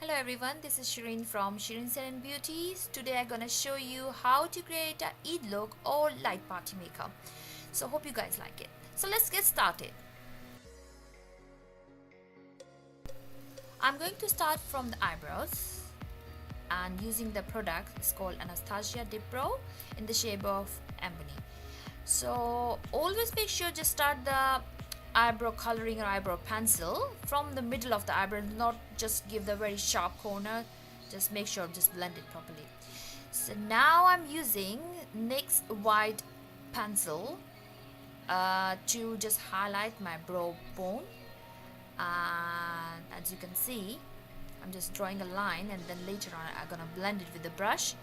Hello everyone, this is Shireen from Shireen Ali Beauties. Today I'm gonna show you how to create a Eid look or light party makeup. So hope you guys like it. So let's get started. I'm going to start from the eyebrows and using the product. It's called Anastasia Dip Brow in the shade of Ebony. So always make sure just start the eyebrow coloring or eyebrow pencil from the middle of the eyebrow, not just give the very sharp corner. Just make sure just blend it properly. So now I'm using NYX white pencil to just highlight my brow bone, and as you can see I'm just drawing a line, and then later on I'm gonna blend it with the brush.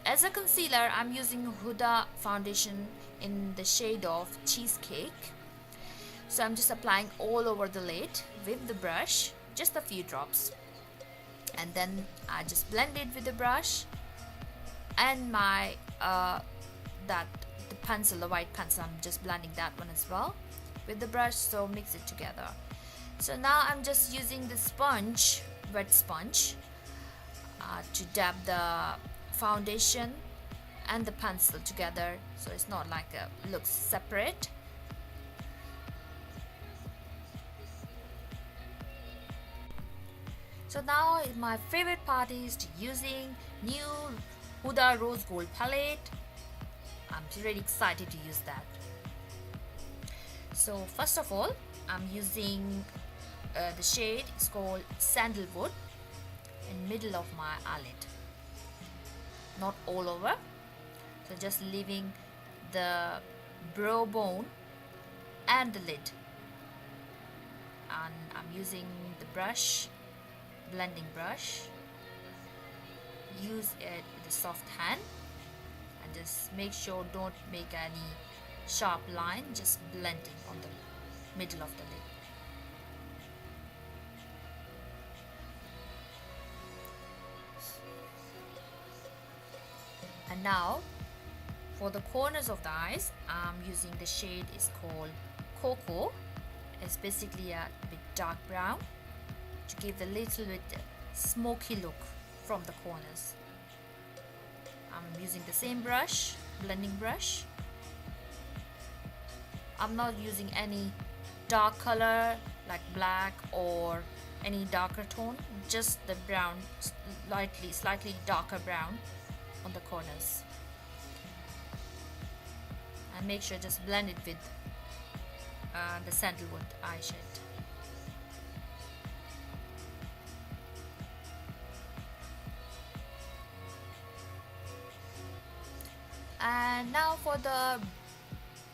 As a concealer I'm using Huda foundation in the shade of Cheesecake. So I'm just applying all over the lid with the brush, just a few drops, and then I just blend it with the brush and my the pencil, the white pencil, I'm just blending that one as well with the brush, so mix it together. So now I'm just using the sponge, wet sponge, to dab the foundation and the pencil together, so it's not like looks separate. So now my favorite part is using new Huda Rose Gold palette. I'm really excited to use that. So first of all, I'm using the shade, it's called Sandalwood, in middle of my eyelid, not all over. So just leaving the brow bone and the lid, and I'm using the brush, blending brush. Use it with a soft hand and just make sure don't make any sharp line, just blending on the middle of the lid. And now for the corners of the eyes, I'm using the shade is called Cocoa. It's basically a bit dark brown to give a little bit smoky look from the corners. I'm using the same brush, blending brush. I'm not using any dark color like black or any darker tone, just the brown, slightly darker brown on the corners. And make sure just blend it with the Sandalwood eyeshade. And now for the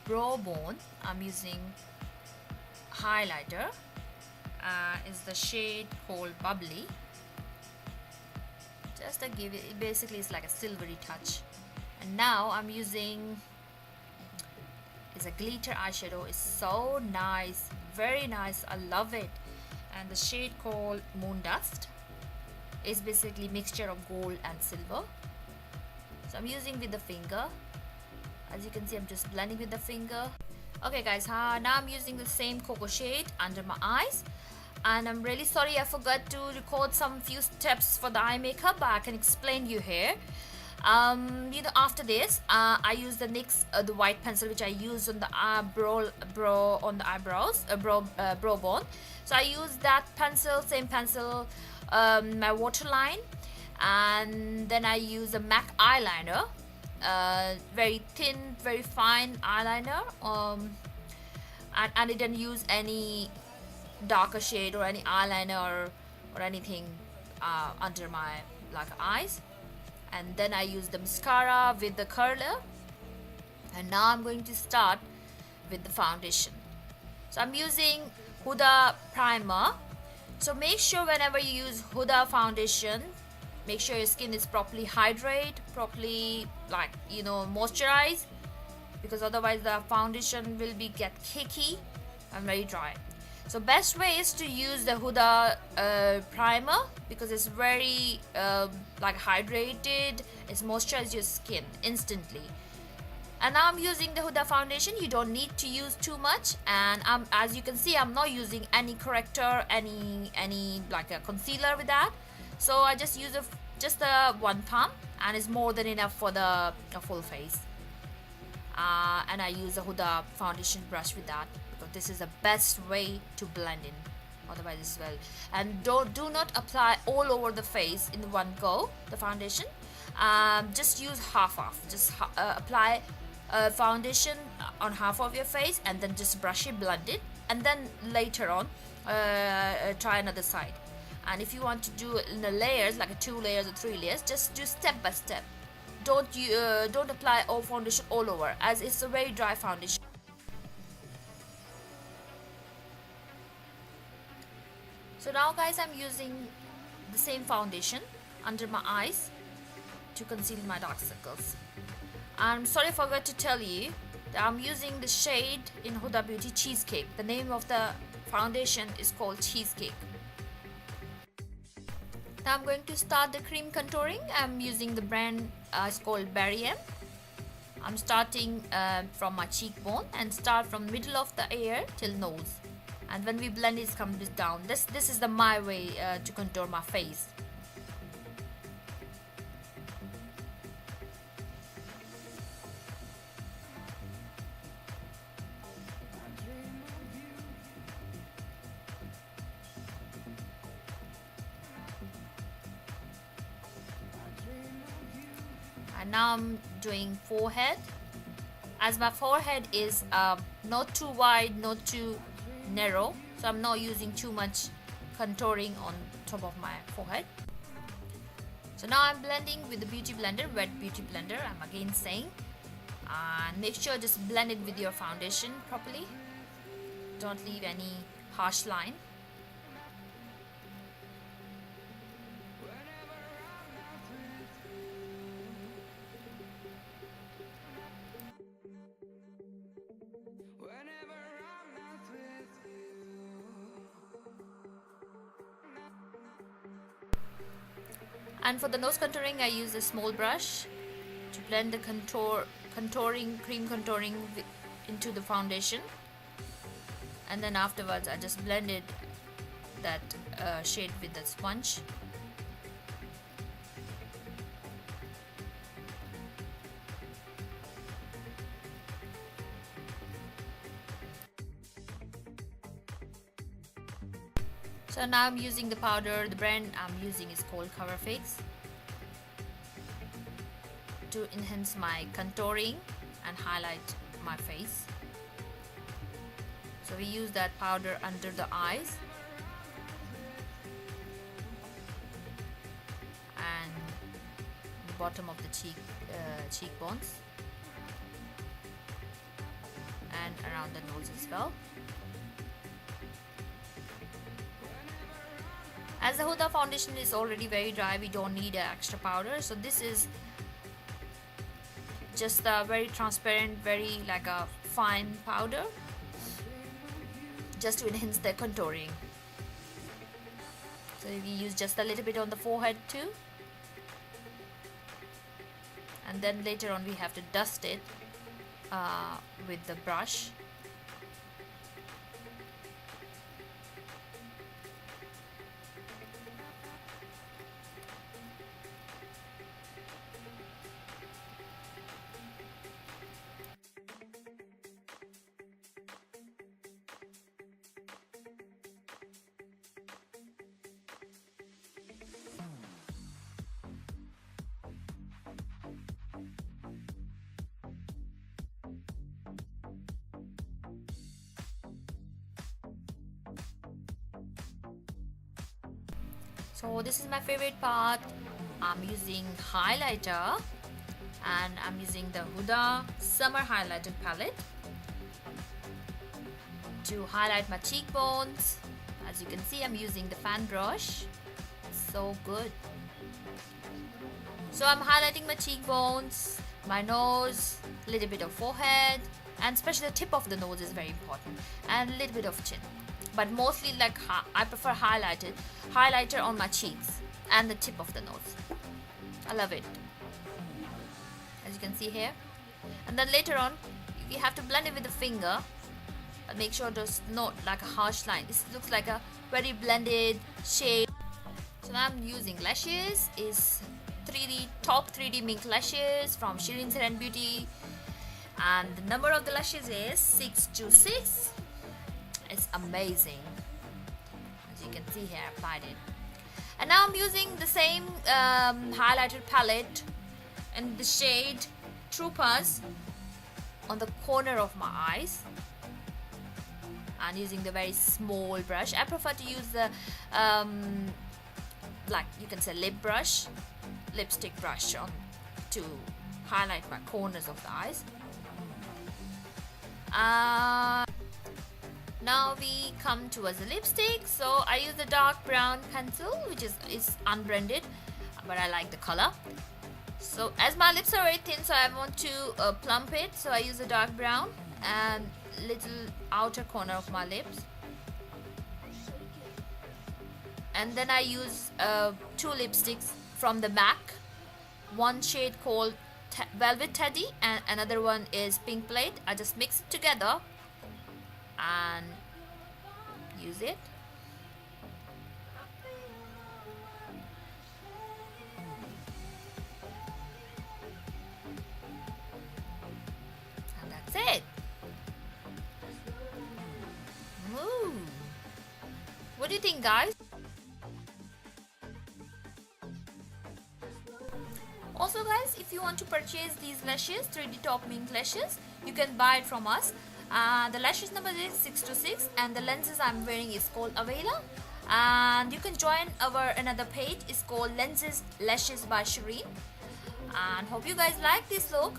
brow bone, I'm using highlighter. Is the shade called Bubbly. Just to give it, basically it's like a silvery touch. And now I'm using is a glitter eyeshadow. It's so nice, very nice. I love it. And the shade called Moon Dust is basically mixture of gold and silver. So I'm using with the finger. As you can see, I'm just blending with the finger. Okay guys, now I'm using the same cocoa shade under my eyes, and I'm really sorry I forgot to record some few steps for the eye makeup, but I can explain you here. After this I use the NYX the white pencil, which I use on the brow on the eyebrows, brow bone. So I use that pencil, same pencil, my waterline, and then I use a MAC eyeliner, very thin, very fine eyeliner, and I didn't use any darker shade or any eyeliner or anything under my eyes. And then I use the mascara with the curler, and now I'm going to start with the foundation. So I'm using Huda primer. So make sure whenever you use Huda foundation, make sure your skin is properly hydrated, properly moisturized, because otherwise the foundation will get cakey and very dry. So best way is to use the Huda primer, because it's very hydrated, it's moisturizes your skin instantly. And now I'm using the Huda foundation. You don't need to use too much, and as you can see, I'm not using any corrector, any like a concealer with that. So I just use just the one palm, and it's more than enough for the full face. And I use a Huda foundation brush with that, because this is the best way to blend in otherwise as well. And do not apply all over the face in one go, the foundation. Just use half, just apply foundation on half of your face, and then just brush it, blend it, and then later on try another side. And if you want to do it in the layers, like 2 layers or 3 layers, just do step by step. Don't apply all foundation all over, as it's a very dry foundation. So now guys, I'm using the same foundation under my eyes to conceal my dark circles. I'm sorry, I forgot to tell you that I'm using the shade in Huda Beauty Cheesecake. The name of the foundation is called Cheesecake. Now I'm going to start the cream contouring. I'm using the brand it's called Barry M. I'm starting from my cheekbone and start from middle of the ear till nose. And when we blend it comes down. This is my way to contour my face. And now I'm doing forehead. As my forehead is not too wide, not too narrow, so I'm not using too much contouring on top of my forehead. So now I'm blending with the beauty blender, wet beauty blender. I'm again saying, and make sure just blend it with your foundation properly. Don't leave any harsh line. And for the nose contouring, I use a small brush to blend the cream contouring into the foundation, and then afterwards I just blended that shade with the sponge. So now I'm using the powder. The brand I'm using is called Cover Fix, to enhance my contouring and highlight my face. So we use that powder under the eyes and the bottom of the cheekbones and around the nose as well. As the Huda foundation is already very dry, we don't need an extra powder. So this is just a very transparent, very like a fine powder, just to enhance the contouring. So we use just a little bit on the forehead too, and then later on we have to dust it with the brush. So this is my favorite part. I'm using highlighter, and I'm using the Huda Summer Highlighter Palette to highlight my cheekbones. As you can see, I'm using the fan brush. So good. So I'm highlighting my cheekbones, my nose, a little bit of forehead, and especially the tip of the nose is very important, and a little bit of chin. But mostly like I prefer highlighter on my cheeks and the tip of the nose. I love it. As you can see here, And then later on you have to blend it with the finger. Make sure there's not like a harsh line. This looks like a very blended shade. So now I'm using lashes. Is 3D top 3D mink lashes from Shireen Ali Beauty, and the number of the lashes is 626. It's amazing. As you can see here, I applied it. And now I'm using the same highlighter palette in the shade Troopers on the corner of my eyes, and using the very small brush. I prefer to use the like you can say lipstick brush on to highlight my corners of the eyes. Now we come towards the lipstick. So I use the dark brown pencil, which is unbranded, but I like the color. So as my lips are very thin, so I want to plump it, so I use the dark brown and little outer corner of my lips. And then I use 2 lipsticks from the MAC. One shade called Velvet Teddy and another one is Pink Plate. I just mix it together and use it. And that's it. Ooh. What do you think, guys? Also guys, if you want to purchase these lashes, 3D top mink lashes, you can buy it from us. The lashes number is 626 and the lenses I'm wearing is called Avela. And you can join our another page, it's called Lenses Lashes by Shireen. And hope you guys like this look.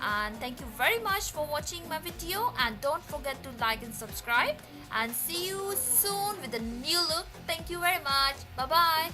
And thank you very much for watching my video, and don't forget to like and subscribe, and see you soon with a new look. Thank you very much. Bye bye.